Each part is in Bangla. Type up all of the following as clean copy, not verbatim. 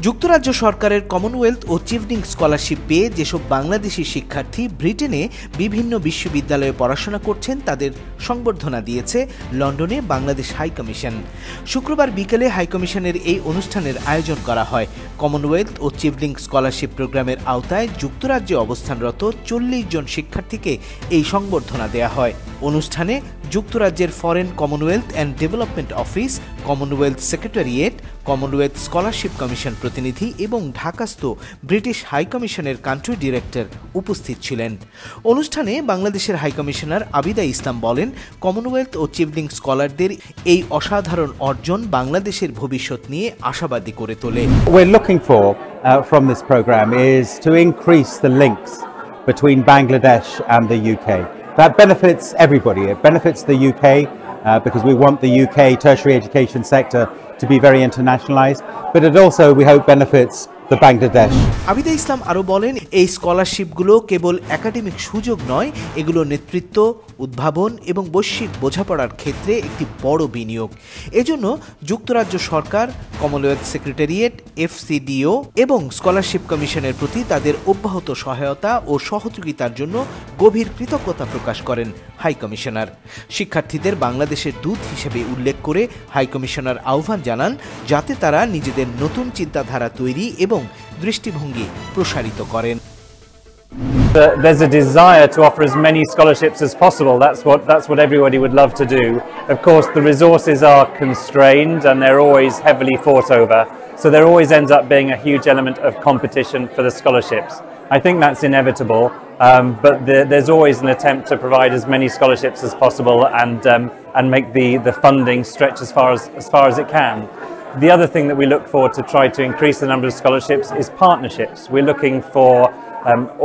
যুক্তরাজ্য সরকারের কমনওয়েলথ ও চিভনিং স্কলারশিপ পেয়ে যেসব বাংলাদেশি শিক্ষার্থী ব্রিটেনে বিভিন্ন বিশ্ববিদ্যালয়ে পড়াশোনা করছেন তাদের সংবর্ধনা দিয়েছে লন্ডনে বাংলাদেশ হাইকমিশন। শুক্রবার বিকেলে হাইকমিশনের এই অনুষ্ঠানের আয়োজন করা হয়। কমনওয়েলথ ও চিভনিং স্কলারশিপ প্রোগ্রামের আওতায় যুক্তরাজ্যে অবস্থানরত 40 জন শিক্ষার্থীকে এই সংবর্ধনা দেয়া হয়। অনুষ্ঠানে যুক্তরাজ্যের foreign Commonwealth and development office, Commonwealth secretariat, Commonwealth scholarship commission প্রতিনিধি এবং ঢাকাস্থ ব্রিটিশ হাইকমিশনের কান্ট্রি ডিরেক্টর উপস্থিত ছিলেন। অনুষ্ঠানে বাংলাদেশের হাইকমিশনার আবিদা ইসলাম বলেন, কমনওয়েলথ ও চিভনিং স্কলারদের এই অসাধারণ অর্জন বাংলাদেশের ভবিষ্যৎ নিয়ে আশাবাদী করে তোলে। We're looking for from this program is to increase the links between Bangladesh and the UK. That benefits everybody. It benefits the UK because we want the UK tertiary education sector to be very internationalized, but it also, we hope, benefits the Bangladesh. Abida ইসলাম আরও বলেন, এই স্কলারশিপগুলো কেবল একাডেমিক সুযোগ নয়, এগুলো নেতৃত্ব, উদ্ভাবন এবং বৈশ্বিক বোঝাপড়ার ক্ষেত্রে একটি বড় বিনিয়োগ। এজন্য যুক্তরাজ্য সরকার, কমনওয়েলথ সেক্রেটারিয়েট, FCDO এবং স্কলারশিপ কমিশনের প্রতি তাদের অব্যাহত সহায়তা ও সহযোগিতার জন্য গভীর কৃতজ্ঞতা প্রকাশ করেন হাইকমিশনার। শিক্ষার্থীদের বাংলাদেশের দূত হিসেবে উল্লেখ করে হাইকমিশনার আহ্বান জানান যাতে তারা নিজেদের নতুন চিন্তাধারা তৈরি এবং দৃষ্টিভঙ্গি প্রসারিত করেন। There's a desire to offer as many scholarships as possible. That's what everybody would love to do. Of course, the resources are constrained and they're always heavily fought over. So there always ends up being a huge element of competition for the scholarships. I think that's inevitable, but there's always an attempt to provide as many scholarships as possible and make the funding stretch as far as it can. The other thing that we look for to try to increase the number of scholarships is partnerships. We're looking for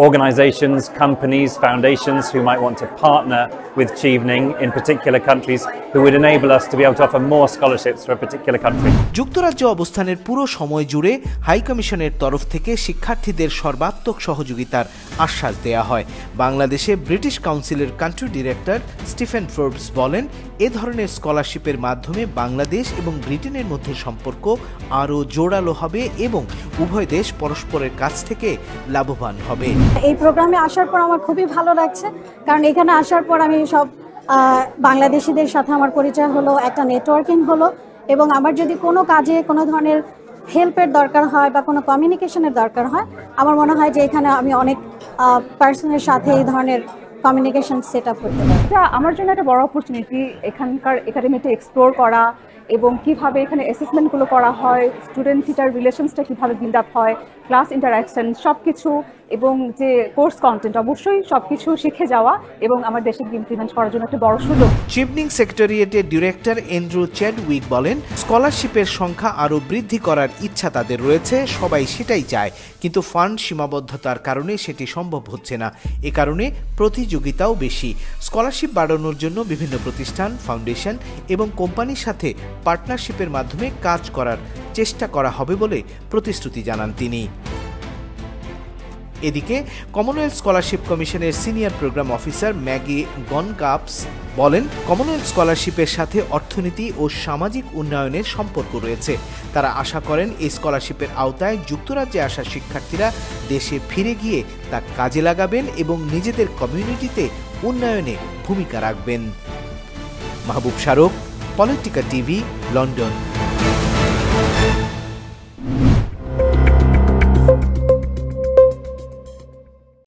organisations, companies, foundations who might want to partner with Chevening in particular countries who would enable us to be able to offer more scholarships for a particular country. যুক্তরাজ্য অবস্থানের পুরো সময় জুড়ে হাইকমিশনের তরফ থেকে শিক্ষার্থীদের সর্বাত্মক সহযোগিতার আশ্বাস দেয়া হয়। বাংলাদেশে ব্রিটিশ কাউন্সিলের কান্ট্রি ডিরেক্টর স্টিফেন ফোর্বস বলেন, এ ধরনের স্কলারশিপের মাধ্যমে বাংলাদেশ এবং ব্রিটেনের মধ্যে সম্পর্ক আরও জোরালো হবে এবং উভয় দেশ পরস্পরের কাছ থেকে লাভবান হবে। এই প্রোগ্রামে আসার পর আমার খুবই ভালো লাগছে, কারণ এখানে আসার পর আমি সব বাংলাদেশিদের সাথে আমার পরিচয় হলো, একটা নেটওয়ার্কিং হলো, এবং আমার যদি কোনো কাজে কোনো ধরনের হেল্পের দরকার হয় বা কোনো কমিউনিকেশনের দরকার হয়, আমার মনে হয় যে এখানে আমি অনেক পার্সনের সাথে এই ধরনের কমিউনিকেশন সেট আপ করতে পারি। এটা আমার জন্য একটা বড় অপরচুনিটি, এখানকার একাডেমিতে এক্সপ্লোর করা এবং কিভাবে এখানে অ্যাসেসমেন্টগুলো করা হয়, স্টুডেন্ট টিচার রিলেশনসটা কীভাবে বিল্ড আপ হয়, ক্লাস ইন্টারাকশন সব কিছু, এবং যে কোর্স কন্টেন্ট অবশ্যই সব কিছু শিখে যাওয়া এবং আমার দেশে ইমপ্লিমেন্ট করার জন্য একটা বড় সুযোগ। চিভনিং সেক্রেটারিয়েটের ডিরেক্টর এন্ড্রু চ্যাডউইক বলেন, স্কলারশিপের সংখ্যা আরও বৃদ্ধি করার ইচ্ছা তাদের রয়েছে, সবাই সেটাই চায়, কিন্তু ফান্ড সীমাবদ্ধতার কারণে সেটি সম্ভব হচ্ছে না। এ কারণে প্রতিযোগিতাও বেশি। স্কলারশিপ বাড়ানোর জন্য বিভিন্ন প্রতিষ্ঠান, ফাউন্ডেশন এবং কোম্পানির সাথে পার্টনারশিপের মাধ্যমে কাজ করার চেষ্টা করা হবে বলে প্রতিশ্রুতি জানান তিনি। এদিকে কমনওয়েলথ স্কলারশিপ কমিশনের সিনিয়র প্রোগ্রাম অফিসার ম্যাগি গনকাপস বলেন, কমনওয়েলথ স্কলারশিপের সাথে অর্থনীতি ও সামাজিক উন্নয়নের সম্পর্ক রয়েছে। তারা আশা করেন এই স্কলারশিপের আওতায় যুক্তরাজ্যে আসা শিক্ষার্থীরা দেশে ফিরে গিয়ে তা কাজে লাগাবেন এবং নিজেদের কমিউনিটিতে উন্নয়নে ভূমিকা রাখবেন। মাহবুব শারক, পলিটিকা টিভি, লন্ডন।